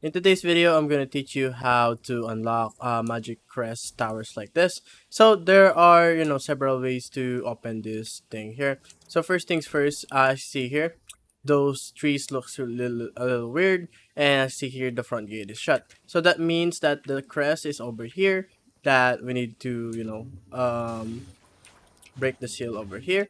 In today's video, I'm gonna teach you how to unlock magic crest towers like this. So there are, several ways to open this thing here. So first things first, I see here, those trees looks a little weird, and I see here the front gate is shut. So that means that the crest is over here. That we need to, break the seal over here.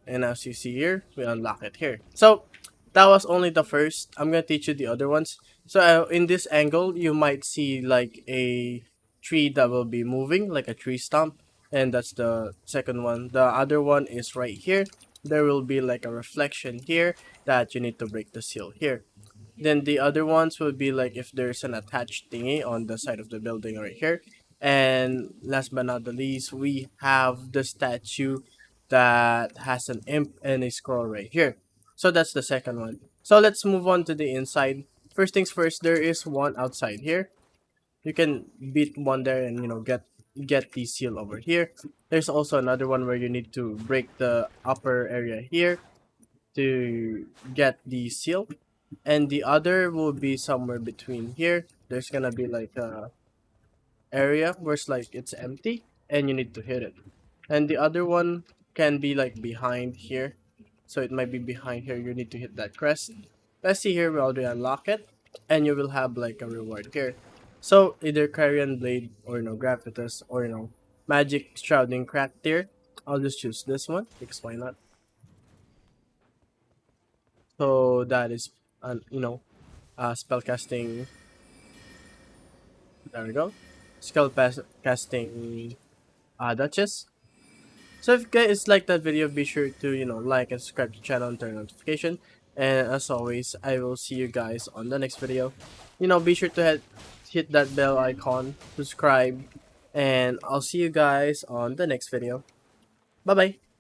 And as you see here, we unlock it here. So that was only the first. I'm gonna teach you the other ones. So in this angle, you might see like a tree that will be moving, like a tree stump, and that's the second one. The other one is right here. There will be like a reflection here that you need to break the seal here. Then the other ones would be like if there's an attached thingy on the side of the building right here. And last but not the least, we have the statue that has an imp and a scroll right here. So that's the second one. So let's move on to the inside. First things first, there is one outside here. You can beat one there and get the seal over here. There's also another one where you need to break the upper area here to get the seal, and the other will be somewhere between here. There's gonna be like a area where it's empty and you need to hit it, and the other one can be like behind here, so it might be behind here. You need to hit that crest. Let's see here, we already unlock it, and you will have like a reward here. So either Carrion Blade or Graphitus or Magic Shrouding Crack here. I'll just choose this one because why not. So that is spell casting. There we go. Casting Duchess. So if you guys like that video, be sure to like and subscribe to the channel and turn on notification. And as always, I will see you guys on the next video. Be sure to hit that bell icon, subscribe, and I'll see you guys on the next video. Bye bye.